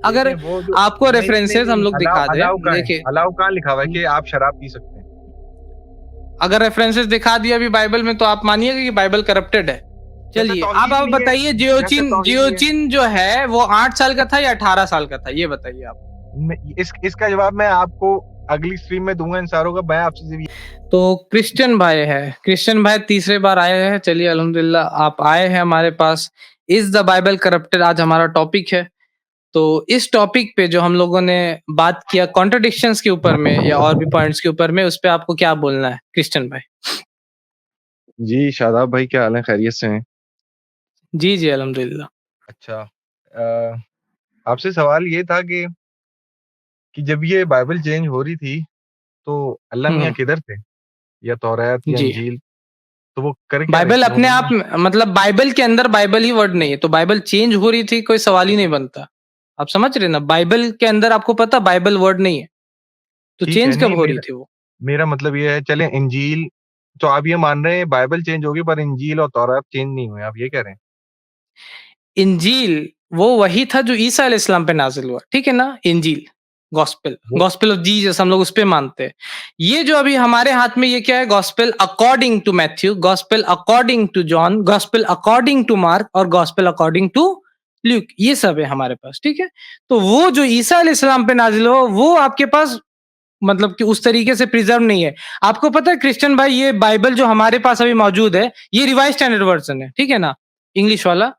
अगर देखें वो जो आपको नहीं, नहीं, नहीं, रेफरेंसेस हम नहीं, लोग अलाउ दिखा दें, अलाउ कहाँ है? देखिए अलाउ कहाँ लिखा हुआ है कि आप शराब पी सकते हैं? अगर रेफरेंसेस दिखा दिया अभी बाइबल में तो आप मानिएगा कि बाइबल करप्टेड है। जैसे चलिए अब तौहीद आप नहीं है, बताइए जैसे जियोचिन तौहीद नहीं है। जियोचिन जो है वो 8 साल का था या 18 साल का था, ये बताइए आप। इसका जवाब मैं आपको अगली स्ट्रीम में दूंगा इंसारों का। मैं आपसे सिर्फ तो क्रिश्चियन भाई तीसरे बार आए हैं। चलिए अल्हम्दुलिल्लाह आप आए हैं हमारे पास। इज द बाइबल करप्टेड आज हमारा टॉपिक है। तो इस टॉपिक पे जो हम लोगों ने बात किया कॉन्ट्रडिक्शंस के ऊपर में या और भी पॉइंट्स के ऊपर में, उस पे आपको क्या बोलना है क्रिश्चियन भाई? जी, शादाब भाई क्या हाल है? खैरियत से हैं? जी, जी अल्हम्दुलिल्लाह। अच्छा, आपसे सवाल ये था कि जब ये बाइबल चेंज हो रही थी, तो अल्लाह मियाँ हुँ, किधर थे? या तौरात या जी। इंजील, तो वो कर क्या रहे बाइबल थे अपने आप उन्होंने? मतलब बाइबल के अंदर बाइबल ही वर्ड नहीं है, तो बाइबल चेंज हो रही थी कोई सवाल ही नहीं बनता। आप समझ रहे हैं ना? बाइबल के अंदर आपको पता बाइबल वर्ड नहीं है, तो ठीक है, चेंज नहीं कब हो रही मेरा थी वो? मेरा मतलब ये है, चलें इंजील, तो आप ये मान रहे हैं बाइबल चेंज होगी पर इंजील और तौरात चेंज नहीं हुए, आप ये कह रहे हैं? इंजील वो वही था जो ईसा अलैहिस्सलाम पे नाज़िल हुआ, ठीक है ना? इंजील, गॉस्पेल वो गॉस्पेल ऑफ जीसस हम लोग उस पे मानते हैं। ये जो अभी हमारे हाथ में ये क्या है? Gospel according to Matthew, gospel according to John, gospel according to Mark और गॉस्पेल अकॉर्डिंग टू ल्यूक, ये सब है हमारे पास, ठीक है? तो वो जो ईसा अलैहिस्सलाम पे नाज़िल हुआ वो आपके पास मतलब कि उस तरीके से प्रिजर्व नहीं है। आपको पता है क्रिश्चियन भाई ये बाइबल जो हमारे पास अभी मौजूद है, ये रिवाइज़ स्टैंडर्ड वर्ज़न है, ठीक है ना? इंग्लिश वाला।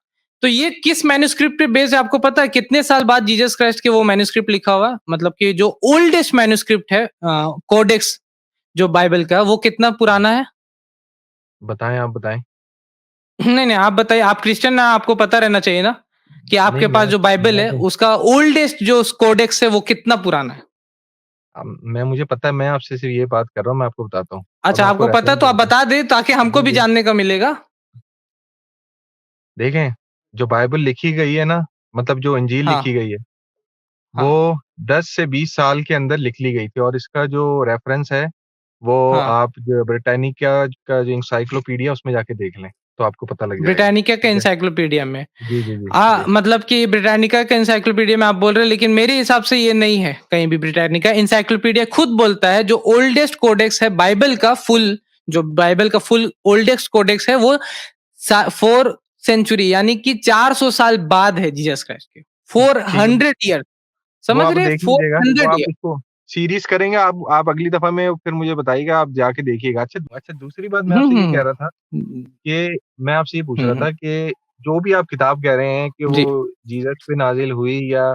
तो ये किस मैन्युस्क्रिप्ट पे बेस्ड है आपको पता है? कितने साल बाद जीसस क्राइस्ट के वो मैन्युस्क्रिप्ट लिखा हुआ है? मतलब कि जो ओल्डेस्ट मैन्युस्क्रिप्ट है कोडेक्स जो बाइबल का वो कितना पुराना है? बताएँ, आप बताएँ। नहीं, नहीं आप बताइए, आप क्रिश्चियन ना, आपको पता रहना चाहिए ना कि नहीं आपके पास जो बाइबल मैं है तो उसका ओल्डेस्ट जो कोडेक्स है वो कितना पुराना है? मैं मुझे पता है, मैं आपसे सिर्फ ये बात कर रहा हूँ, मैं आपको बताता हूँ। अब अच्छा मैं आपको आपको पता रेफरेंस है तो दे आप देता हूँ। बता दें ताकि हमको जी, भी जी। जानने का मिलेगा। देखें, जो बाइबल लिखी गई है ना, मतलब जो इंजील हाँ, लिखी गई है, हाँ, वो 10 से 20 साल के अंदर लिख ली गई थी और इसका जो रेफरेंस है, वो हाँ। आप जो ब्रिटानिका का जो एनसाइक्लोपीडिया उसमें जाके देख लें, तो आपको पता लग जाएगा। ब्रिटानिका के ठीक है? एनसाइक्लोपीडिया में। जी, जी, जी, जी। मतलब कि ब्रिटानिका के एनसाइक्लोपीडिया में आप बोल रहे हैं, लेकिन मेरे हिसाब से ये नहीं है कहीं भी। ब्रिटानिका एनसाइक्लोपीडिया खुद बोलता है जो ओल्डेस्ट कोडेक्स है बाइबल का फुल, जो बाइबल का फुल ओल्डेस्ट कोडेक्स है वो 4 सेंचुरी यानी कि 400 साल बाद है जीसस क्राइस्ट के। ठीक है। 400 ईयर, वो समझ आप रहे हैं? देख लीजिएगा, वो 400 आप ईयर। उसको सीरीज़ करेंगे, आप अगली दफ़ा में फिर मुझे बताइएगा, आप जाके देखिएगा। अच्छा अच्छा, दूसरी बात मैं हुँ, आपसे ये कह हुँ। रहा था कि मैं आपसे ये पूछ हुँ, रहा हुँ। था कि जो भी आप किताब कह रहे हैं कि जी। वो जीसस पे नाज़िल हुई या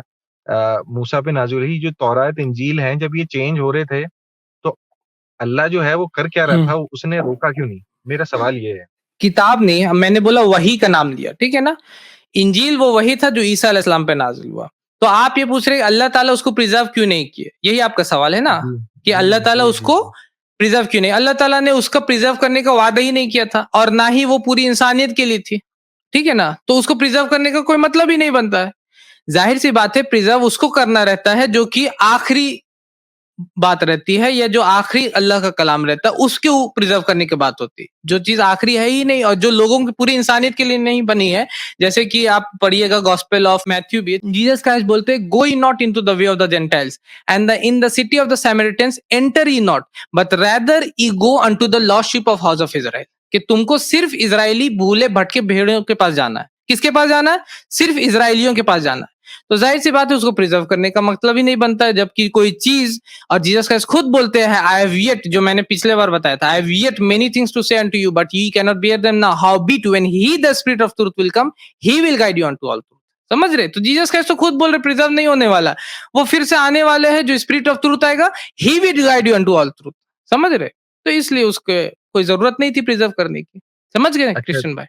मूसा पे नाज़िल हुई, जो तौरात, इंजील हैं, जब ये चेंज हो रहे थे, तो अल्लाह जो है वो कर क्या रहा हुँ। था? उसने रोका क्यों नहीं? मेरा सवाल ये है। किताब नहीं, मैंने बोला वही का नाम लिया, ठीक है ना? इंजील वो वही था जो ईसा अलैहिस्सलाम पे नाज़िल हुआ। तो आप ये पूछ रहे हैं अल्लाह ताला उसको प्रिज़र्व क्यों नहीं किए? यही आपका सवाल है ना? जी, कि जी, अल्लाह ताला जी, जी, उसको जी। प्रिज़र्व क्यों नहीं? अल्लाह ताला ने उसका प्रिज़र्व करने का वादा ही नहीं किया था और ना ही वो पूरी इंसानियत के लिए थी। ठीक है ना? तो उसको प्रिज़र्व करने का कोई मतलब ही नहीं बनता है। ज़ाहिर-सी बात है प्रिज़र्व उसको करना रहता है जो कि आखिरी बात रहती है या जो आखिरी अल्लाह का कलाम रहता है उसके प्रिजर्व करने की बात होती है। जो चीज़ आखिरी है ही नहीं और जो लोगों की पूरी इंसानियत के लिए नहीं बनी है, जैसे कि आप पढ़िएगा गॉस्पेल ऑफ मैथ्यू भी, जीसस क्राइस्ट बोलते हैं go ye not into the way of the Gentiles and the in the city of the Samaritans enter ye not but rather ye go unto the lost sheep of house of Israel. कि तुमको सिर्फ Israeli भूले भटके भेड़ों के पास जाना है। किसके पास जाना है? सिर्फ इज़राइलियों के पास जाना है। तो जाहिर सी बात है उसको प्रिजर्व करने का मतलब ही नहीं बनता है, जबकि कोई चीज और जीसस क्राइस्ट खुद बोलते हैं आई हैव येट, जो मैंने पिछले बार बताया था, I have yet many things to say unto you but you can not bear them now, howbeit when he the spirit of truth will come he will guide you unto all truth. समझ रहे? तो Jesus Christ तो खुद बोल रहे preserve नहीं होने वाला, वो फिर से आने वाले हैं जो स्पिरिट ऑफ ट्रुथ आएगा, ही will guide you unto all truth. समझ रहे? तो इसलिए उसके कोई जरूरत नहीं थी प्रिजर्व करने की। समझ गए अच्छा, क्रिश्चियन भाई?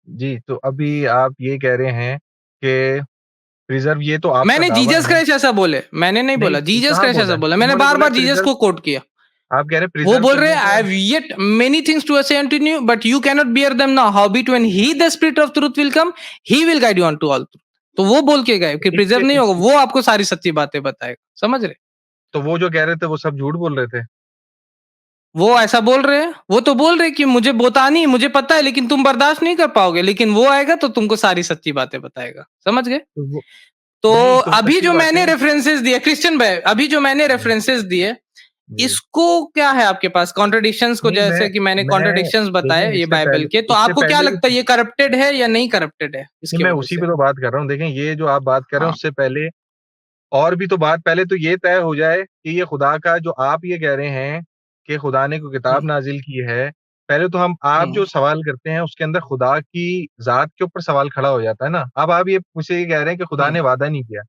जी, तो अभी आप ये कह रहे हैं कि प्रिज़र्व, ये तो आपका मैंने दावा जीसस है। क्राइस्ट ऐसा बोले, मैंने नहीं नहीं, बोला जीसस कहाँ क्राइस्ट बोला ऐसा है? बोला, मैंने उन्होंने बार बोला है बार जीसस प्रिज़र्व, को कोट किया। आप कह रहे हैं वो प्रिज़र्व बोल रहे करने हैं आई का। Have yet many things to say unto you but you can not bear them now, howbeit when he the spirit of truth will come he will guide you on to all truth. तो वो बोल के गए कि इससे preserve नहीं इस होगा, वो आपको सारी सच्ची बातें बताएगा। समझ रहे? तो वो जो कह रहे थे वो सब झूठ बोल रहे थे। वो ऐसा बोल रहे हैं, वो तो बोल रहे हैं कि मुझे बोतानी मुझे पता है लेकिन तुम बर्दाश्त नहीं कर पाओगे, लेकिन वो आएगा तो तुमको सारी सच्ची बातें बताएगा। समझ गए? तो वो तो नहीं, तो अभी सच्ची जो बात मैंने है। रेफरेंसेस दिए क्रिश्चियन भाई, अभी जो मैंने रेफरेंसेस दिए, जी। इसको क्या है आपके पास कॉन्ट्रडिक्शंस को, नहीं, जैसे कि मैंने मैं कॉन्ट्रडिक्शंस बताए देखें ये बाइबल के, तो इससे आपको क्या पहले लगता है ये करप्टेड है या नहीं करप्टेड है नहीं, इसकी मैं वजह उसी से? पे तो बात कर रहा हूँ। देखें, ये जो आप बात कर रहे हैं हाँ। उससे पहले और भी तो बात, पहले तो ये तय हो जाए कि ये खुदा का जो आप ये कह रहे हैं कि खुदा ने कोई किताब हम्म। नाजिल की है, पहले तो हम आप जो हम्म। सवाल करते हैं उसके अंदर खुदा की ज़ात के ऊपर सवाल खड़ा हो जाता है ना। अब आप ये मुझसे ये कह रहे हैं कि खुदा हम्म। ने वादा नहीं किया।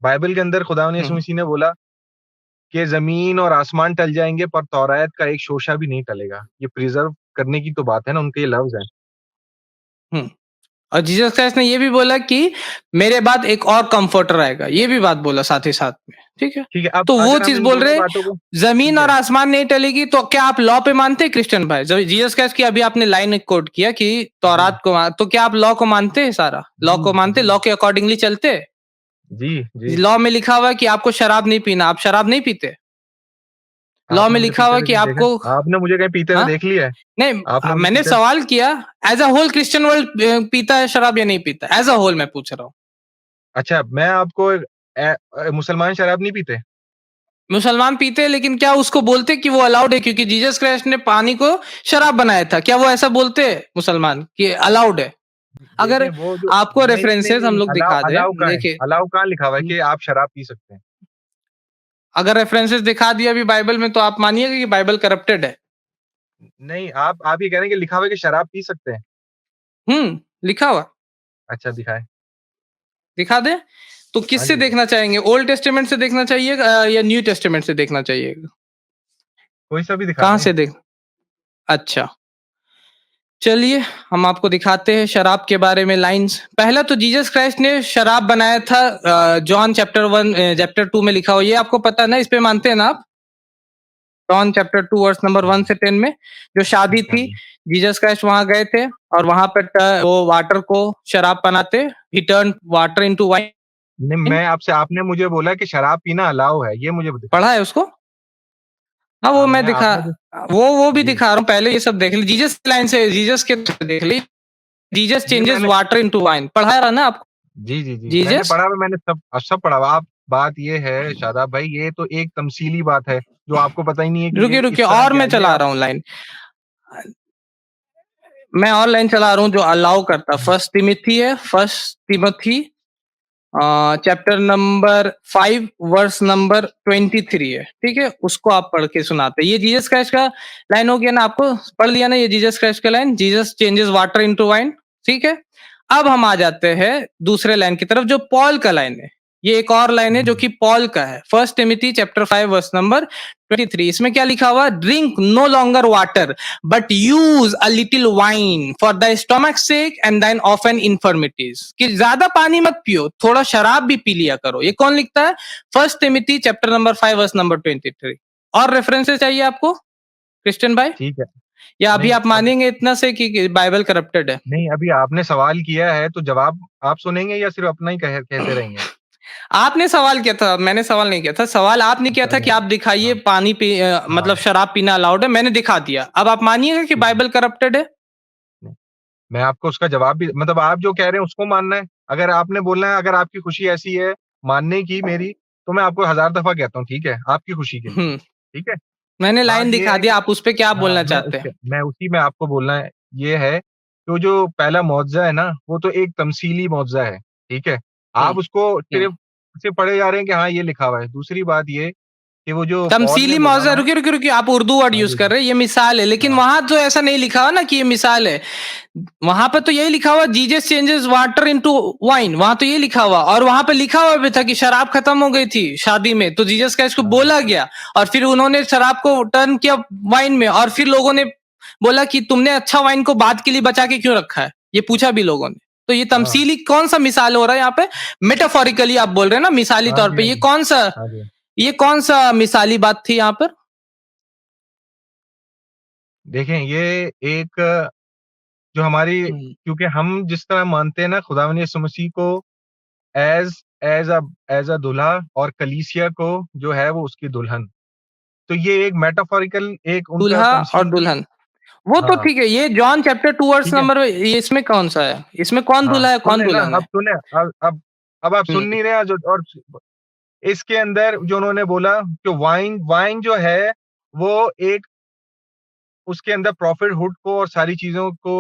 बाइबल के अंदर खुदा ने यीशु हम्म। मसीह ने बोला कि ज़मीन और आसमान टल जाएँगे पर तौरात का एक शोशा भी नहीं टलेगा। ये प्रिज़र्व करने की तो बात है ना, उनके ये लफ्ज़ हैं। हम्म। और जीसस क्राइस्ट ने ये भी बोला कि मेरे बाद एक और कंफर्टर आएगा, ये भी बात बोला साथ ही साथ में, ठीक है। ठीक है, अब तो वो अगर हम चीज इन बोल दोनों रहे, बातों को जमीन ठीक और है। आसमान नहीं टलेगी, तो क्या आप लॉ पे मानते हैं क्रिश्चियन भाई? जीसस क्राइस्ट की अभी आपने लाइन कोट किया कि जी, तौरात को तो क्या आप लॉ को मानते हैं? सारा लॉ जी, को मानते, जी, लॉ के अकॉर्डिंगली चलते? जी, जी। लॉ में लिखा हुआ है कि आपको शराब नहीं पीना, आप शराब नहीं पीते? लॉ आपने में मुझे लिखा पीते हुआ है हुए कि कहीं देखा? आपको, आपने मुझे कहीं पीते हुए हाँ, देख लिया है? नहीं, आपने मुझे मैंने पीते सवाल किया as a whole Christian world पीता है शराब या नहीं पीता, एज अ होल मैं पूछ रहा हूँ। अच्छा, मैं आपको मुसलमान शराब नहीं पीते? मुसलमान पीते हैं, लेकिन क्या उसको बोलते कि वो अलाउड है क्योंकि जीसस क्राइस्ट ने पानी को शराब बनाया था? क्या वो ऐसा बोलते हैं मुसलमान कि अलाउड है? देखें अगर वो जो आपको नहीं, नहीं, नहीं, रेफरेंसेस हम नहीं, लोग अलाउ दिखा दे, अलाउ कहाँ है? देखिए, अलाउ कहाँ लिखा हुआ है कि आप शराब पी सकते हैं? अगर रेफरेंसेस दिखा दिया अभी बाइबल में, तो आप मानिएगा कि बाइबल करप्टेड है? नहीं, आप ये कह रहे हैं कि लिखा हुआ है कि शराब पी सकते हैं? लिखा हुआ, अच्छा, दिखाएँ। दिखा दे। तो हाँ किससे जी, देखना चाहेंगे, ओल्ड टेस्टामेंट से देखना चाहिए या न्यू टेस्टामेंट से देखना चाहिए? कोई सा भी दिखा कहाँ दें। से देख, अच्छा, चलिए, हम आपको दिखाते हैं शराब के बारे में लाइन्स। पहला तो जीसस क्राइस्ट ने शराब बनाया था, जॉन चैप्टर 1 चैप्टर 2 में लिखा हुआ, ये आपको पता है ना, इस पे मानते हैं ना आप? जॉन चैप्टर 2 वर्स नंबर हाँ 1 जी, से 10 में जो शादी हाँ थी, जी। जीसस क्राइस्ट वहां गए थे और वहां पे वो वाटर को शराब बनाते, ही टर्न वाटर इनटू वाइन। नहीं, मैं आपसे आपने मुझे बोला कि शराब पीना अलाउ है, ये मुझे दिखाएँ। पढ़ा है उसको? हाँ, वो हाँ, मैं मैं दिखा, आपने जो वो भी जी, दिखा रहा हूँ, पहले ये सब देख ली, जीसस लाइन से, जीसस के देख ली, जीसस ये चेंजेस मैंने वाटर इनटू वाइन, पढ़ा रहा ना आपको? जी, जी, जी। मैंने जीसस, पढ़ा हुआ मैंने सब पढ़ा हुआ। आप बात ये है शादाब भाई, ये तो एक तमसीली बात है, जो आपको पता ही नहीं है कि रुकिए ये इस रुकिए, तरह और क्या मैं है। ये चला आप रहा हूँ लाइन, मैं और लाइन चला रहा हूँ जो अलाउ करता। फर्स्ट तिमोथी है, first Timothy chapter number 5 verse number 23 है, ठीक है, उसको आप पढ़ के सुनाते। ये जीसस क्राइस्ट का लाइन हो गया ना, आपको पढ़ लिया ना, ये जीसस क्राइस्ट का line, Jesus changes water into wine, ठीक है। अब हम आ जाते हैं दूसरे लाइन की तरफ जो पॉल का लाइन है। ये एक और लाइन है जो कि पॉल का है, first Timothy chapter 5 verse number 23। इसमें क्या लिखा हुआ? Drink no longer water but use a little wine for the stomach sake and thine often infirmities, कि ज्यादा पानी मत पियो, थोड़ा शराब भी पी लिया करो। ये कौन लिखता है? First Timothy chapter number 5 verse number 23। और रेफरेंसेस चाहिए आपको क्रिश्चियन भाई, ठीक है। या अभी नहीं, आप अब मानेंगे इतना से कि बाइबल करप्टेड है? नहीं, अभी आपने सवाल किया है तो जवाब आप सुनेंगे या सिर्फ़ अपना ही कहते रहेंगे? आपने सवाल किया था, मैंने सवाल नहीं किया था। सवाल आपने किया था कि चलें। आप दिखाइए हाँ, पानी मतलब हाँ। शराब पीना अलाउड है, मैंने दिखा दिया। अब आप मानिएगा कि ठीक है। बाइबल करप्टेड है? नहीं, मैं आपको उसका जवाब भी मतलब आप जो कह रहे हैं उसको मानना है। अगर आपने बोलना है, अगर आपकी खुशी ऐसी है मानने की मेरी, तो मैं आपको 1000 दफ़ा कहता हूँ, ठीक है? आपकी खुशी के लिए, हम्म। ठीक है? मैंने बात लाइन ये दिखा है दिया, कि आप उस पे क्या हाँ, बोलना चाहते हैं? मैं उसी में आपको बोलना है, ये है, तो जो पहला मुआवज़ा है ना, वो तो एक तमसीली मुआवज़ा है, ठीक है? हम्म। आप उसको हम्म। सिर्फ़ पढ़े जा रहे हैं कि हाँ, ये लिखा हुआ है। दूसरी बात ये कि वो जो पॉल ने तमसीली बोला मौजा, ना रुकिए रुकिए रुकिए, आप उर्दू वर्ड हाँ यूज जी, कर रहे हैं, ये मिसाल है, लेकिन हाँ, वहां तो ऐसा नहीं लिखा हुआ ना कि ये मिसाल है। वहां पे तो यही लिखा हुआ, Jesus changes water into wine, वहां तो ये लिखा हुआ, और वहां पे लिखा हुआ भी था कि शराब खत्म हो गई थी शादी में, तो जीसस का इसको हाँ, बोला गया, और फिर उन्होंने शराब को टर्न किया वाइन में, और फिर लोगों ने बोला कि तुमने अच्छा वाइन को बाद के लिए बचा के क्यों रखा है, ये पूछा भी लोगों ने। तो ये हाँ, तमसीली कौन सा मिसाल हो रहा है यहाँ पे? मेटाफोरिकली आप बोल रहे हैं ना, मिसाली हाँ तौर जी, पे, हाँ जी, हाँ जी। ये कौन सा मिसाली बात थी यहाँ पर? देखें, ये एक जो हमारी हम्म। क्योंकि हम जिस तरह मानते हैं ना खुदावंद यीशु मसीह को एज़ एज़ अ दूल्हा और कलीसिया को जो है वो उसकी दुल्हन। तो ये एक मेटाफोरिकल एक उनका दूल्हा और तमसीली दुल्हन, वो तो हाँ, ठीक है, ये जॉन चैप्टर 2 वर्स ठीक है? नंबर, ये इसमें कौन सा है? इसमें कौन हाँ, दूल्हा है, कौन सुने ना दुल्हन है? अब सुने अब आप सुन नहीं रहे हैं, और इसके अंदर जो उन्होंने बोला कि वाइन जो है वो एक उसके अंदर प्रॉफिटहुड को और सारी चीजों को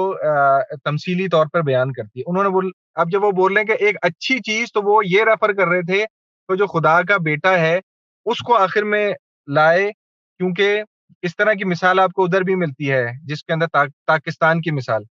तमसीली तौर पर बयान करती है। अब जब वो बोल रहे हैं कि एक अच्छी चीज, तो वो ये रेफर कर रहे थे तो जो खुदा का बेटा है उसको आखिर में लाए, क्योंकि इस तरह की मिसाल आपको उधर भी मिलती है जिसके अंदर पाकिस्तान की मिसाल,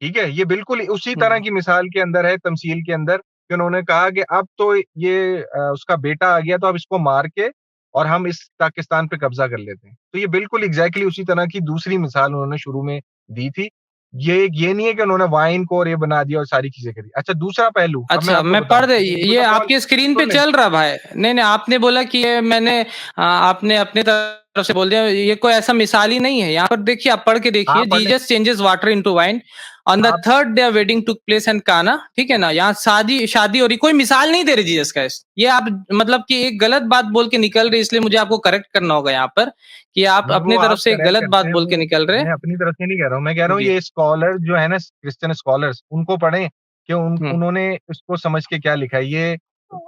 ठीक है, ये बिल्कुल उसी तरह की मिसाल के अंदर है, तमसील के अंदर, कि उन्होंने कहा कि अब तो ये उसका बेटा आ गया, तो अब इसको मार के और हम इस पाकिस्तान पे कब्जा कर लेते हैं। तो ये बिल्कुल एग्जैक्टली उसी तरह की दूसरी मिसाल उन्होंने शुरू में दी थी। ये नहीं है कि उन्होंने वाइन को और ये बना दिया और सारी चीजें करी। अच्छा, दूसरा पहलू अब मैं अच्छा, आपको मैं पढ़ बताऊं, दे, ये आपकी स्क्रीन पे चल रहा भाई। नहीं नहीं, आपने बोला कि ये मैंने आपने अपने तरफ से बोल दिया, ये कोई ऐसा मिसाल ही नहीं है। यहाँ पर देखिए, आप पढ़ के देखिए, Jesus changes water into wine on the third day wedding took place in काना, ठीक है ना। यहाँ शादी हो रही, कोई मिसाल नहीं दे रही जीसस का। ये आप मतलब कि एक गलत बात बोल के निकल रहे, इसलिए मुझे आपको करेक्ट करना होगा यहाँ पर कि आप अपने तरफ से एक गलत बात बोल के निकल रहे। मैं अपनी तरफ से नहीं कह रहा हूँ, मैं कह रहा हूँ ये स्कॉलर जो है ना, क्रिश्चियन स्कॉलर्स, उनको पढ़ें कि उन्होंने इसको समझ के क्या लिखा है। ये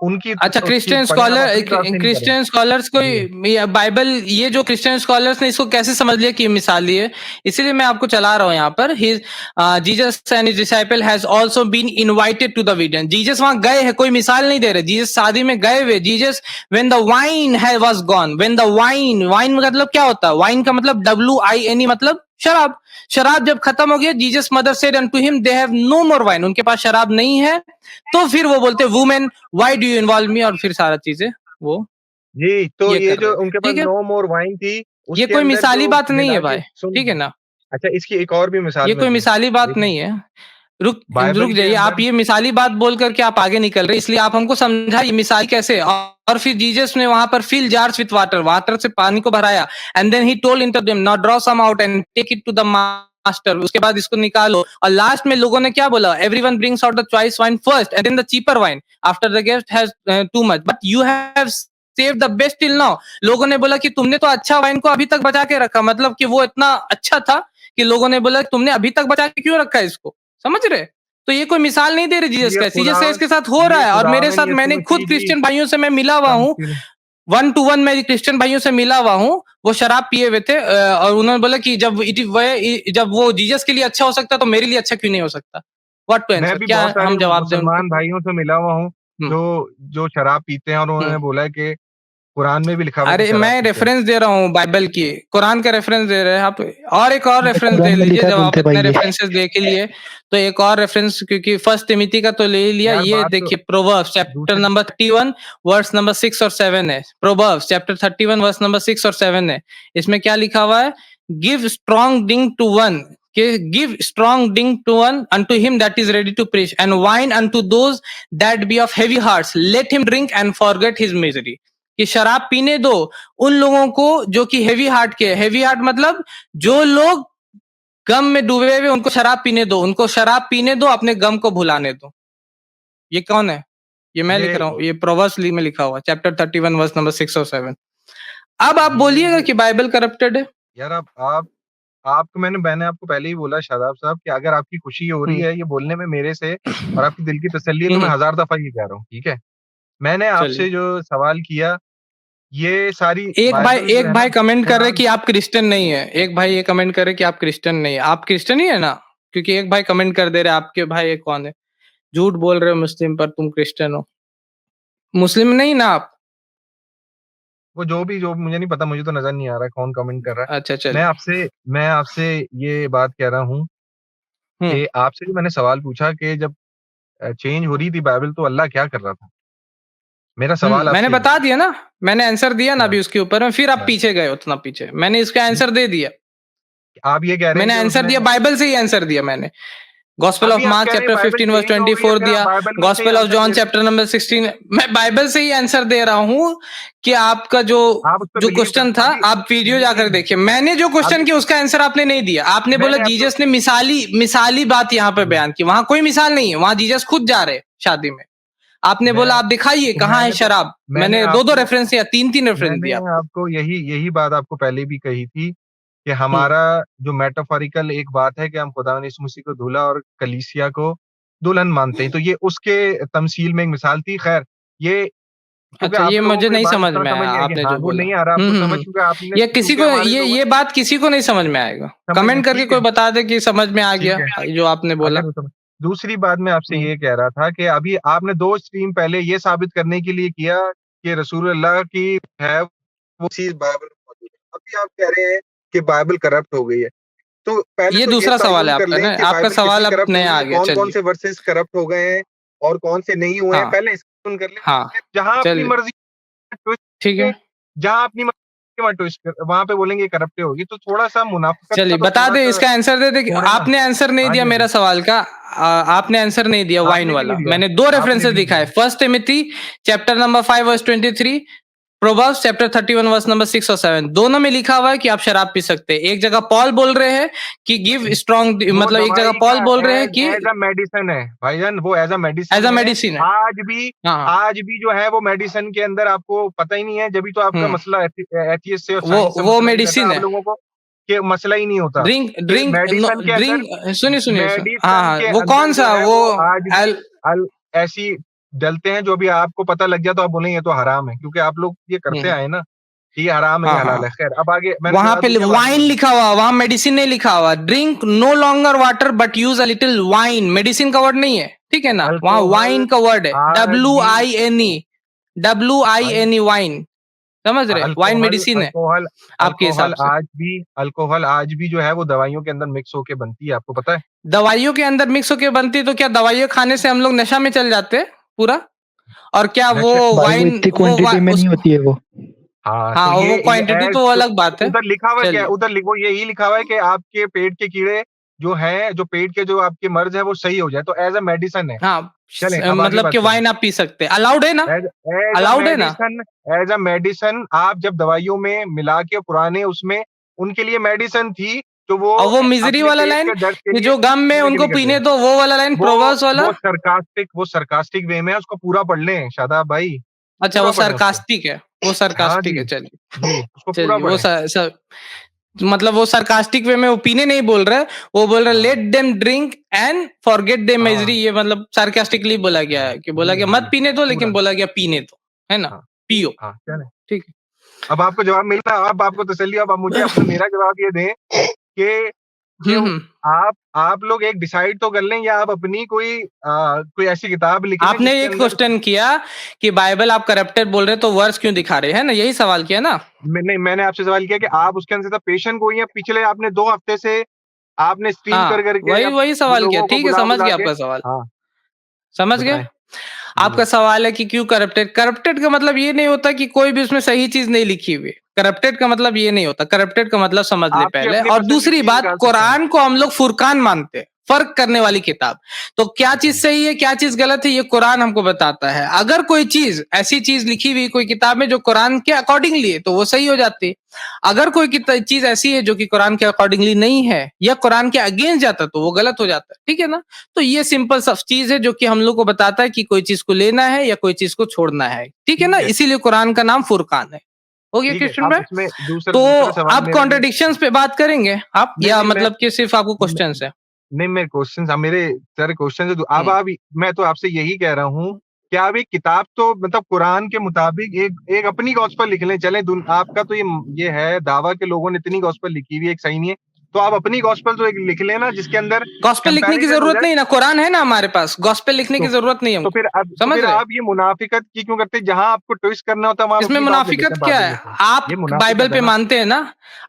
उनकी अच्छा, क्रिश्चियन स्कॉलर्स को बाइबल, ये जो क्रिश्चियन स्कॉलर्स ने इसको कैसे समझ लिया कि मिसाल है, इसीलिए मैं आपको चला रहा हूँ यहाँ पर। Jesus and his disciple has also been invited to the wedding. Jesus वहां गए हैं, कोई मिसाल नहीं दे रहे, जीसस शादी में गए हुए। Jesus when the wine was gone, when the wine मतलब क्या होता है? वाइन का मतलब WINE, मतलब शराब। शराब जब खत्म हो गया, Jesus mother said unto him they have no more wine, उनके पास शराब नहीं है। तो फिर वो बोलते woman why do you involve me, और फिर सारा चीजें वो जी, तो ये जो उनके पास ठीक है। नो मोर वाइन थी, ये उसके कोई अंदर मिसाली जो बात नहीं मिला है के भाई, ठीक है ना। अच्छा, इसकी एक और भी मिसाल ये मैं कोई दूं, मिसाली बात देखिए नहीं है। रुक बाइबल रुक के जाइए, आप अंदर ये मिसाली बात बोल करके आप आगे निकल रहे, इसलिए आप हमको समझाइए मिसाल कैसे। और फिर जीसस ने वहां पर फिल जार्स विथ वाटर से पानी को भराया, and then he told into them now draw some out and take it to the master. उसके बाद इसको निकालो, और लास्ट में लोगों ने क्या बोला? Everyone brings out the choice wine first and then the cheaper wine after the guest has too much, but you have save the best till now. लोगों ने बोला कि तुमने तो अच्छा वाइन को अभी तक बचा के रखा, मतलब कि वो इतना अच्छा था कि लोगों ने बोला तुमने अभी तक बचा के क्यों रखा है इसको, समझ रहे। तो ये कोई मिसाल नहीं दे रही जीसस का, जीसस का इसके साथ हो रहा है। और मेरे साथ, मैंने खुद क्रिश्चियन भाइयों से मैं मिला हुआ हूँ, 1 to 1 मैं क्रिश्चियन भाइयों से मिला हुआ हूँ। वो शराब पिए हुए थे, और उन्होंने बोला कि जब वो जीसस के लिए अच्छा हो सकता तो मेरे लिए अच्छा क्यों नहीं हो सकता। व्हाट टू मैं आंसर, भी क्या बहुत सारे हम जवाब दें उनको? मुसलमान भाइयों से मिला हुआ हूँ जो जो शराब पीते हैं, और उन्होंने बोला है कि कुरान में भी लिखा हुआ है कि अरे शराब मैं पीते हैं। रेफरेंस दे रहा हूँ बाइबल की, कुरान का रेफरेंस दे रहे हैं आप। और एक और रेफरेंस कुरान दे में लीजिए, लिखा है जब आप बोलते इतने भाई ये। रेफरेंसेस दे के लिए, तो एक और रेफरेंस, क्योंकि फर्स्ट तिमोथी का तो ले ही लिया। यार ये बात तो देखिए, प्रोवर्ब्स चैप्टर दूसरी, नंबर 31 वर्स नंबर 6 और 7 है। प्रोवर्ब्स चैप्टर 31 वर्स नंबर 6 और 7 है। इसमें क्या लिखा हुआ है? Give strong drink to one, give strong drink to one unto him that is ready to preach, and wine unto those that be of heavy hearts, let him drink and forget his misery। कि शराब पीने दो उन लोगों को जो कि heavy heart के। हेवी हार्ट मतलब जो लोग गम में डूबे हुए, उनको शराब पीने दो, उनको शराब पीने दो, अपने गम को भुलाने दो। ये कौन है? ये मैं लिख रहा हूँ, ये प्रोवर्ब्स में लिखा हुआ, चैप्टर 31 वर्स नंबर 6 और 7। अब आप बोलिएगा कि बाइबल करप्टेड है। यार आपको मैंने आपको पहले ही बोला शादाब साहब कि अगर आपकी खुशी हो रही है ये बोलने में मेरे से और आपकी दिल की तसल्ली है, तो मैं 1000 दफा ये कह रहा हूँ, ठीक है। मैंने आपसे चलिए, जो सवाल किया, ये सारी एक बाइबल जो है ना, भाई कमेंट कर रहे कुरान, कि आप क्रिश्चियन नहीं है। एक भाई ये कमेंट कर रहे कि आप क्रिश्चियन नहीं है। आप क्रिश्चियन ही है ना? क्योंकि एक भाई कमेंट कर दे रहे, आपके भाई ये कौन है? झूठ बोल रहे हो मुस्लिम पर, तुम क्रिश्चियन हो। मुस्लिम नहीं ना आप? वो जो मुझे नहीं पता, मुझे तो नजर नहीं आ रहा है कौन कमेंट कर रहा है। अच्छा, मैं चलिए। आपसे मैं आपसे ये बात कह रहा हूँ हम्म कि आपसे जो मैंने सवाल पूछा कि जब चेंज हो रही थी बाइबल, तो अल्लाह क्या कर रहा था, मेरा सवाल मैंने आपसे ये बता दिया ना, मैंने आंसर दिया ना हाँ, अभी उसके ऊपर में, फिर आप हाँ। पीछे गए उतना पीछे। मैंने इसका आंसर दे दिया। आप ये कह रहे हैं मैंने कि आंसर उसने, दिया, बाइबल से ही आंसर दिया मैंने। गॉस्पेल ऑफ अभी आप मार्क कह रहे हैं चैप्टर बाइबल 15 वर्स चेंज हो गई है, 24 फिर आप दिया। बाइबल में से ही गॉस्पेल ऑफ आंसर जॉन दे रहे चैप्टर नंबर 16, मैं बाइबल से ही आंसर दे रहा हूँ कि आपका जो हैं, आप उस पर जो बिलीव क्वेश्चन करते था, अभी आप वीडियो जाकर नहीं, देखिए। मैंने जो क्वेश्चन अभी किया उसका आंसर आपने नहीं दिया। आपने बोला मैंने आपको जीसस ने मिसाली बात यहाँ पे बयान की। वहां कोई मिसाल नहीं है, वहां जीसस खुद जा रहे शादी में। आपने बोला मैं आप दिखाइए तो कहाँ है शराब। मैंने मैंने दो आपको रेफरेंस या तीन रेफरेंस मैंने दिया आपको। आपको यही यही बात आपको पहले भी कही थी कि हम्म हमारा जो मेटाफोरिकल एक बात है कि हम खुदा यीशु मसीह को धूला और कलीसिया को दुल्हन मानते हैं। तो ये उसके तमसील में एक मिसाल थी। खैर, ये क्योंकि अच्छा, आप ये लोगों मुझे को ये नहीं बात समझ इतना में समझ आया नहीं आएगी। आपने हाँ, जो वो बोला। नहीं आ रहा आपको समझ, क्योंकि आपने, ये किसी क्योंकि को हमारे लोगों ये बात किसी को नहीं समझ में आएगा। समझ कमेंट करके ठीक कोई है, बता दे कि समझ में आ ठीक गया है। जो आपने बोला। अगर वो समझ, दूसरी बात मैं आपसे हुँ, ये कह रहा था कि अभी आपने 2 स्ट्रीम पहले ये साबित करने के लिए किया कि रसूलुल्लाह की है वो चीज़ बाइबल में मौजूद है। अभी आप कह रहे हैं कि बाइबल करप्ट हो गई है। तो पहले ये तो ये दूसरा सवाल तय्युम है कर आपका लें ना, कि आपका बाइबल सवाल कितनी अब करप्ट हो नया गई आ है, गया, कौन-कौन चलिए। से वर्सेस करप्ट हो गए हैं और कौन से नहीं हुए हैं, हाँ, पहले इसको कर लें। हाँ, फिर जहाँ अपनी चलिए, मर्ज़ी ट्विस्ट ठीक के, है। जहाँ अपनी मर्ज़ी वहाँ ट्विस्ट कर, वहाँ पे बोलेंगे करप्ट होगी। तो थोड़ा-सा मुनाफ़िक़त का चलिए, तो बता दे, थोड़ा-सा इसका आंसर दे दे। छोड़े ना। आपने आंसर नहीं हाँ दिया जी, हाँ मेरा जी। सवाल का। आपने आंसर नहीं दिया वाइन आपने भी नहीं वाला। दिया, मैंने 2 आपने रेफरेंसेस भी नहीं दिखाए। दिया। First Timothy chapter number 5 verse 23, proverbs chapter 31 verse number 6 और 7, दोनों में लिखा हुआ है कि आप शराब पी सकते हैं। एक जगह पॉल बोल रहे हैं कि गिव स्ट्रांग, वो मतलब एक जगह दवाई का पॉल बोल रहे हैं एज़ कि एज़ अ मेडिसिन है, भाईजान, वो एज़ अ एज मेडिसिन अ है। मेडिसिन है। आज भी हाँ, हाँ। आज भी जो है वो मेडिसिन के अंदर आपको पता ही नहीं है, जभी तो आपका हम्म, मसला एथियस्ट से और वो साइंस से वो मसला नहीं रहता मेडिसिन आप है। लोगों को, कि मसला ही नहीं होता, ड्रिंक कि ड्रिंक नो मेडिसिन के अंदर, ड्रिंक, सुनिए सुनिए हाँ, मेडिसिन हाँ, के वो अंदर कौन जो सा है वो वो आज भी एल अल ऐसी डलते हैं, जो अभी आपको पता लग गया तो आप बोलेंगे ये तो हराम है, क्योंकि आप लोग ये करते हुँ, आए ना, कि ये हराम है, ये हाँ, हलाल हाँ। है। खैर, अब आगे मैंने वहाँ जवाब पे दे दिया, अब आगे वाइन बढ़ो। लिखा हुआ, वहाँ मेडिसिन नहीं लिखा हुआ। Drink no longer water but use a little wine, medicine का वर्ड नहीं है, ठीक है ना? वहाँ अल्कोहल वाइन का वर्ड है, आज डब्ल्यू भी, I N E W I भाई, एन ई वाइन, समझ रहे? वाइन अल्कोहल मेडिसिन है अल्कोहल आपके हिसाब से। अल्कोहल आज भी जो है वो दवाइयों के अंदर मिक्स होके बनती है, आपको पता है? दवाइयों के अंदर मिक्स होके बनती है, तो क्या दवाइयाँ खाने से हम लोग नशा में चल जाते हैं पूरा? और क्या वो नशे, भाई वो वाइन इतनी वो वा, क्वांटिटी में नहीं उस होती है वो। हाँ, तो हाँ, वो ये क्वांटिटी एज़ तो तो अलग बात है। उधर लिखा हुआ क्या है? चलिए। उधर वो यही लिखा हुआ है कि आपके पेट के कीड़े जो हैं, जो पेट के जो आपके मर्ज़ है वो सही हो जाए, तो एज़ अ मेडिसिन है। हाँ, चलें, अब आगे मतलब बात कि करें। वाइन आप पी सकते हैं, अलाउड है ना? एज़ एज़ अ अलाउड है ना? मेडिसिन एज़ अ मेडिसिन आप जब दवाइयों में मिला के पुराने उसमें, उनके लिए मेडिसिन थी, तो वो और वो मिज़री अपने वाला पेट लाइन के दर्द के कि लिए जो गम में पीने के उनको लिए करते पीने हैं। दो, वो वाला लाइन वो प्रोवर्ब्स वाला? वो सरकास्टिक वे में है, उसको पूरा पढ़ लें शादाब भाई, अच्छा, पूरा वो पढ़ें उसको। सार्कास्टिक है, वो हाँ सार्कास्टिक जी, है, चलिए। जी, उसको पूरा चलिए, वो पढ़ें। स स मतलब वो सार्कास्टिक वे में वो पीने नहीं बोल रहा है, वो बोल रहा है हाँ, let them drink and forget their हाँ, मिज़री, ये मतलब सार्कास्टिकली बोला गया हाँ, है कि बोला जी, गया हाँ मत जी, पीने दो, लेकिन पूरा, बोला गया पीने दो, है ना? हाँ, पियो, हाँ, चलें। ठीक है। अब आपको जवाब मिला, अब आपको तसल्ली, अब आप मुझे अपना मेरा जवाब ये दें कि कि हुँ, हुँ। आप लोग एक डिसाइड तो कर लें, या आप अपनी कोई ऐसी किताब लिख लें आपने जिसके ये अंदर, क्वेश्चन किया कि बाइबल आप करप्टेड बोल रहे हैं, तो वर्स क्यों दिखा रहे हैं, है ना? यही सवाल किया ना? नहीं, मैंने आपसे सवाल किया कि आप उसके अंदर से पेशेंट गोई हैं, पिछले आपने 2 हफ्ते से आपने स्ट्रीम कर हाँ, करके वही अब वही वो सवाल किया, लोगों को ठीक है, समझ बुला-बुला गया के, आपका सवाल। हाँ, समझ गए? बताएँ? जी। आपका सवाल है कि क्यों करप्टेड? करप्टेड का मतलब ये नहीं होता कि कोई भी उसमें सही चीज़ नहीं लिखी हुई है। करप्टेड का मतलब ये नहीं होता। करप्टेड का मतलब समझ ले आपकी पहले। अपनी और पसंद की दूसरी चीज़ बात, निकाल सकते हैं। कुरान को हम लोग फुरकान मानते हैं, फ़र्क करने वाली किताब। तो क्या चीज़ सही है, क्या चीज़ गलत है, ये कुरान हमको बताता है। अगर कोई चीज़, ऐसी चीज़ लिखी हुई कोई किताब में जो कुरान के अकॉर्डिंगली है, तो वो सही हो जाती है। अगर कोई चीज़ ऐसी है जो कि कुरान के अकॉर्डिंगली नहीं है या कुरान के अगेंस्ट जाता है, तो वो गलत हो जाता है। ठीक है ना? तो ये सिंपल सा चीज़ है जो कि हम लोग को बताता है कि कोई चीज़ को लेना है या कोई चीज़ को छोड़ना है। ठीक है ना? ठीक है, इसीलिए कुरान का नाम फुरकान है। हो गया ठीक है। क्वेश्चन अब पे? इसमें दूसरा तो दूसरा सवाल अब मेरा ये, कॉन्ट्रडिक्शंस पे बात करेंगे आप, नहीं, या नहीं, मतलब कि सिर्फ आपको मैं क्वेश्चंस है? नहीं, मेरे क्वेश्चन्स, अब मेरे सारे क्वेश्चन है, तो अब हुँ। आप, मैं तो आपसे यही कह रहा हूँ कि आप एक किताब तो मतलब कुरान के मुताबिक एक एक अपनी गॉस्पेल लिख लें। चलें, आपका तो ये है दावा कि लोगों ने इतनी गॉस्पेल लिखी हुई है, एक सही नहीं है। तो आप अपनी गॉस्पेल तो एक लिख लें ना, जिसके अंदर गॉस्पेल लिखने की कंपैरिजन हो ज़रूरत जाए। नहीं ना, कुरान है ना हमारे पास, गॉस्पेल लिखने की तो ज़रूरत नहीं तो हमको। फिर समझ रहे? आप ये मुनाफिकत की क्यों करते हैं? जहाँ आपको ट्विस्ट करना होता है, वहाँ आप इसमें अपनी बात ले लेते मुनाफिकत हैं, क्या बात ले है? लेते हैं। आप ये बाइबल मुनाफिकत है पे ना। मानते हैं ना?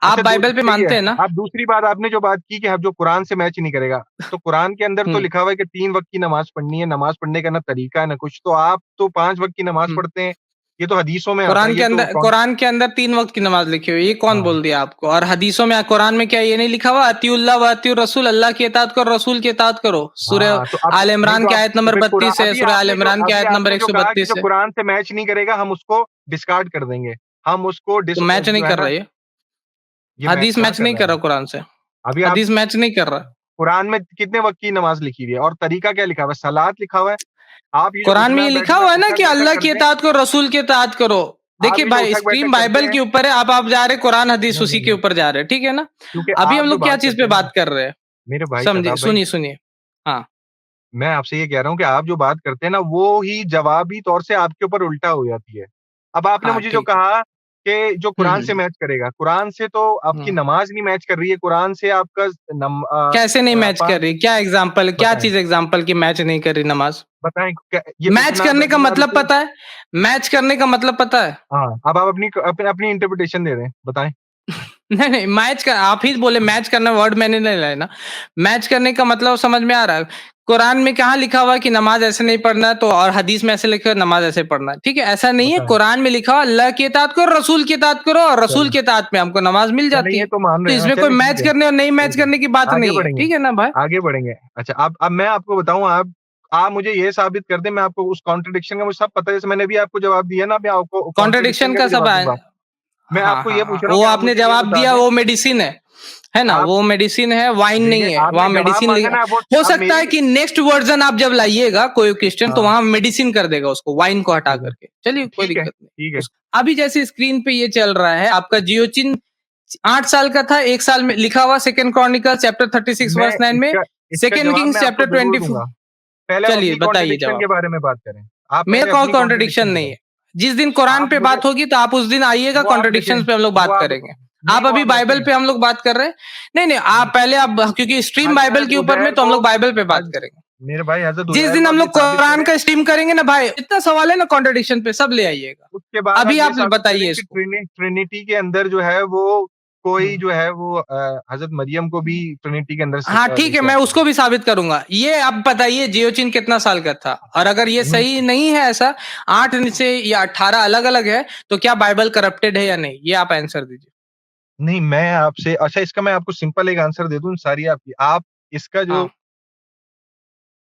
आप अच्छा, बाइबल पे सही है। मानते हैं ना? अब दूसरी बात आपने जो बात की कि अब जो कुरान से मैच नहीं करेगा, तो कुरान के अंदर तो हुँ, लिखा हुआ है कि 3 वक़्त की नमाज़ पढ़नी है, नमाज़ पढ़ने का ना तरीका है ना कुछ, तो आप तो 5 वक़्त की नमाज़ हुँ। पढ़ते हैं। ये तो हदीसों में आता है, ये तो कौन, कुरान के अंदर 3 वक़्त की नमाज़ लिखी हुई है, ये कौन हाँ, बोल दिया आपको? और हदीसों में, कुरान में क्या ये नहीं लिखा हुआ अतिउल्लाह व अतिउर रसूल, अल्लाह की इताअत करो, रसूल की इताअत करो। सूरह हाँ, तो अब आल नहीं, इमरान तो की आप आयत तो नंबर फिर कुरान, 32 है, सूरह आल इमरान की आयत नंबर अभी आपने जो 132 है। कुरान से मैच नहीं करेगा, हम उसको डिस्कार्ड कर देंगे। हम उसको तो मैच नहीं जो है कर ना, रहा ये, ये मैच हदीस कहाँ मैच कर नहीं रहा है कर रहा भाई? कुरान से, अभी आप हदीस मैच नहीं कर रहा। कुरान में कितने वक़्त की नमाज़ लिखी हुई है और तरीका क्या लिखा हुआ है? सलात लिखा हुआ है। आप ये जो कुरान में ये लिखा हुआ है ना कि उठक-बैठक अल्लाह की करते हैं, इताअत करो, रसूल की इताअत करो। आप देखिए ये जो भाई, स्ट्रीम उठक-बैठक करते बाइबल हैं, के ऊपर है, आप जा रहे हैं कुरान हदीस नहीं, उसी नहीं, के नहीं, ऊपर जा रहे हैं, ठीक है ना? क्योंकि अभी आप हम जो लोग क्या बात चीज़ करते पे हैं ना, बात कर रहे हैं? मेरे भाई समझिए, शादाब भाई, सुनिए। हाँ, मैं आपसे ये कह रहा हूँ कि आप जो बात करते हैं ना, वो ही जवाबी तौर से आपके ऊपर उल्टा हो जाती है। अब आपने हाँ, मुझे जो ठीक है। कहा कि जो हुँ, कुरान हुँ, से हुँ। मैच करेगा, कुरान से तो आपकी हुँ। नमाज़ नहीं मैच कर रही है, कुरान से आपका कैसे नहीं मैच कर 5 रही? क्या एग्ज़ाम्पल क्या बताएँ, चीज़ एग्ज़ाम्पल की मैच नहीं कर रही नमाज़? बताएँ क्या ये मैच उठना, करने का बैठना, मतलब रुकू पता है? मैच करने का मतलब पता है? हाँ, अब आप अपनी इंटरप्रिटेशन दे रहे हैं, बताएँ? नहीं, नहीं, मैच का आप ही बोले मैच करना वर्ड मैंने नहीं लाया ना। मैच करने का मतलब समझ में आ रहा है। कुरान में कहाँ लिखा हुआ है कि नमाज़ ऐसे नहीं पढ़ना तो और हदीस में ऐसे लिखा है नमाज़ ऐसे पढ़ना है, ठीक है? ऐसा नहीं है, बताएँ। कुरान में लिखा हुआ अल्लाह की इताअत करो, रसूल की इताअत करो और रसूल चलें, की इताअत में हमको नमाज़ मिल चलें जाती ये है। तो मान तो रहे हैं। हाँ, इसमें कोई चलें मैच करने और नहीं मैच ठीक है। करने की बात आगे नहीं है, बढ़ेंगे, ठीक है ना भाई? आगे बढ़ेंगे। अच्छा अब मैं आपको बताऊँ आप मुझे ये साबित कर दें, मैं आपको उस कॉन्ट्रडिक्शन का मुझे सब पता है, जैसे मैंने भी आपको जवाब दिया ना, मैं आपको कॉन्ट्रडिक्शन कॉन्ट्रडिक्शन का का भी सब जवाब आए दूँगा। मैं हाँ, आपको हाँ, ये हाँ। पूछ रहा हूँ वो कि आप आपने मुझे ये जवाब बता दिया दें वो मेडिसिन है ना? आप वो मेडिसिन है, वाइन नहीं देखिए है। आपने वहाँ जवाब मेडिसिन माँगा लिखा ना वो हो अब सकता है मेरी कि नेक्स्ट वर्ज़न आप जब लाइएगा कोई क्वेश्चन तो हाँ, वहाँ मेडिसिन कर देगा उसको, वाइन को हटा ठीक है, करके। चलिए कोई ठीक है, दिक्कत नहीं। ठीक है। अभी जैसे स्क्रीन पे ये चल रहा है आपका जियोचिन 8 साल का था, 1 साल में लिखा हुआ सेकंड क्रॉनिकल चैप्टर 36 मैं वर्स 9 में, इसका सेकंड जवाब किंग्स मैं आपको चैप्टर ज़रूर 24 दूँगा। पहले आप चलिए अपनी बताइए कॉन्ट्रडिक्शन जवाब। के बारे में बात करें। आप मेरा पहले कोई अपनी कॉन्ट्रडिक्शन कॉन्ट्रडिक्शन नहीं बताएँ। है। जिस दिन कुरान आप पे मुझे बात होगी तो आप उस दिन आइएगा वो आप देखें, कॉन्ट्रडिक्शंस पे हम लोग वो बात आप करेंगे। नहीं आप वो अभी आप बाइबल रखें। पे हम लोग बात कर रहे हैं। नहीं, नहीं नहीं, आप पहले आप क्योंकि स्ट्रीम बाइबल हज़रत के ऊपर में उज़ैर तो हम को लोग बाइबल पे बात हज़ करेंगे। मेरे भाई हज़रत जिस उज़ैर दिन को हम आप ये लोग साबित कुरान करें, का स्ट्रीम करेंगे ना भाई, इतना सवाल है ना कॉन्ट्रडिक्शन पे सब ले आइएगा। उसके बाद आप अभी ये आप साबित करें बताइए कि इसको। ट्रिनिटी के अंदर जो है वो कोई हुँ। जो है वो हज़रत मरियम को भी ट्रिनिटी के अंदर हाँ, ठीक है लेके मैं आता है। उसको भी साबित करूँगा। ये आप बताइए जियोचिन कितना साल का था? और अगर ये हुँ, सही नहीं है ऐसा 8 से या 18 अलग-अलग है, तो क्या बाइबल करप्टेड है या नहीं? ये आप आंसर दीजिए। नहीं मैं आपसे अच्छा इसका मैं आपको सिंपल एक आंसर दे दूँ सारी आपकी आप इसका जो हाँ।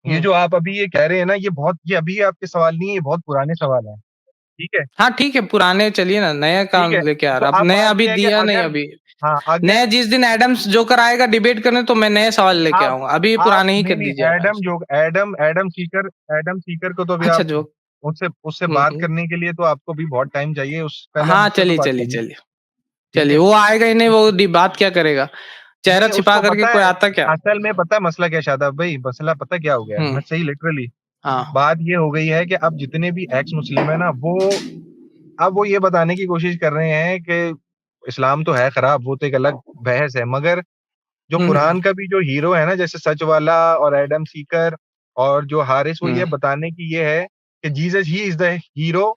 ये हुँ। जो आप अभी ये कह रहे हैं ना ये अभी आपके सवाल नहीं है, ये बहुत पुराने सवाल हैं। ठीक है? हाँ, ठीक है, पुराने चलिए ना, नया ठीक काम है? लेके आ तो रहा अब अब नया बात अभी ये है कि दिया नहीं अगर अभी। हाँ, अगर नया जिस दिन एडम्स जोकर आएगा डिबेट करने तो मैं नए सवाल लेके आप आऊँगा, अभी आप पुराने ही कर नहीं दीजिए आप आंसर। एडम सीकर को तो अभी अच्छा आप जो उससे उससे हुँ, बात हुँ। करने के लिए तो आपको भी बहुत टाइम चाहिए, उस पहले आप हाँ, मुझसे तो चलिए, बात चलिए, करिए, चलिए। ठीक चलिए, है? वो आएगा ही नहीं, वो बात क्या करेगा? चेहरा नहीं, छिपा उसको करके पता कोई है आता क्या? असल में पता है मसला क्या है शादाब भाई, मसला पता है क्या हो गया है? हुँ, मैं सही लिटरली हाँ। बात ये हो गई है कि अब जितने भी एक्स मुस्लिम है ना, वो ये बताने की कोशिश कर रहे हैं कि इस्लाम तो है खराब, वो तो एक अलग बहस है, मगर जो हुँ, हुँ, कुरान का भी जो हीरो है ना, जैसे सच वाला और एडम सीकर और जो हारिस, वो हुँ। ये बताने की ये है कि Jesus he is the hero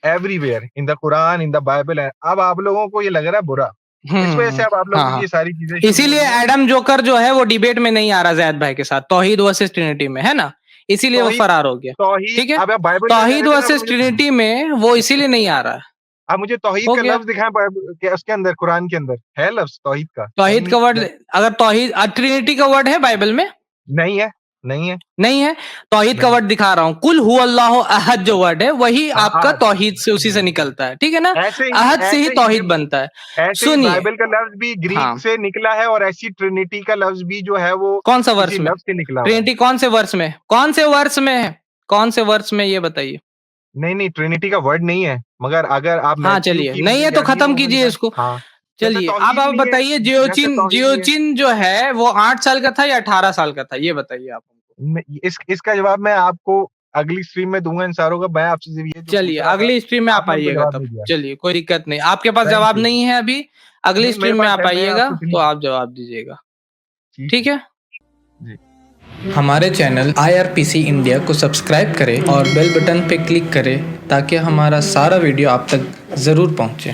everywhere in the Quran, in the Bible है। अब आप लोगों को ये लग रहा है बुरा। हुँ, इस वजह से हुँ। अब आप हाँ, लोगों की हाँ। ये सारी चीज़ें शुरू हो इसीलिए रही हैं। एडम जोकर जो है वो डिबेट में नहीं आ रहा ज़ैद भाई के साथ, तौहीद वर्सेस ट्रिनिटी में, है ना? इसीलिए वो तौहीद फरार हो गया, तौहीद ठीक है? अब आप बाइबल में जा तौहीद रहे थे ना, वर्सेस ट्रिनिटी में वो इसीलिए नहीं आ रहा है, आप मुझे तौहीद हो का गया। लफ्ज़ दिखाएँ के उसके अंदर कुरान के अंदर, है लफ्ज़ तौहीद का? है ही तौहीद नहीं। का वर्ड अगर ट्रिनिटी का वर्ड है बाइबल में? नहीं है, नहीं है। नहीं है, तौहीद का नहीं। वर्ड दिखा रहा हूँ। कुल हु अल्लाहु अहद जो वर्ड है वही हाँ, आपका आहद। तौहीद से उसी से निकलता है, ठीक है ना? अहद से ही ऐसे ही तौहीद बनता है। सुनिए बाइबल का लफ्ज़ भी ग्रीक हाँ, से निकला है और ऐसी ट्रिनिटी का लफ्ज़ भी जो है वो कौन सा इसी वर्स में? लफ्ज़ से निकला हुआ है। ट्रिनिटी कौन से वर्स में? कौन से वर्स में है? कौन से वर्स में ये बताइए? नहीं, नहीं ट्रिनिटी का वर्ड नहीं है, मगर अगर आप हाँ, मैथ्यू चलिए, की नहीं मुझे है तो याद नहीं है खत्म वो में कीजिए लिखा है। इसको। हाँ, जैसे चलिए, अब तौहीद आप नहीं है, बताइए जैसे तौहीद नहीं है। जियोचिन जो है वो 8 साल का था या 18 साल का था? ये बताइए आप हमको। इसका जवाब मैं आपको अगली स्ट्रीम में दूँगा इंसारों का। मैं आपसे सिर्फ़ ये जो पूछ चलिए, रहा था, अगली स्ट्रीम में आप आपने उनका आइएगा जवाब तब। नहीं दिया। चलिए, कोई दिक्कत नहीं। आपके पास थैंक जवाब यू। नहीं है अभी, अगली नहीं मेरे स्ट्रीम में पास आप है, मैं आइएगा आपको तो इतनी आप जवाब दीजिएगा। ठीक ठीक है। है? जी। हमारे चैनल IRPC इंडिया को सब्सक्राइब करें और बेल बटन पे क्लिक करें ताकि हमारा सारा वीडियो आप तक ज़रूर पहुँचे।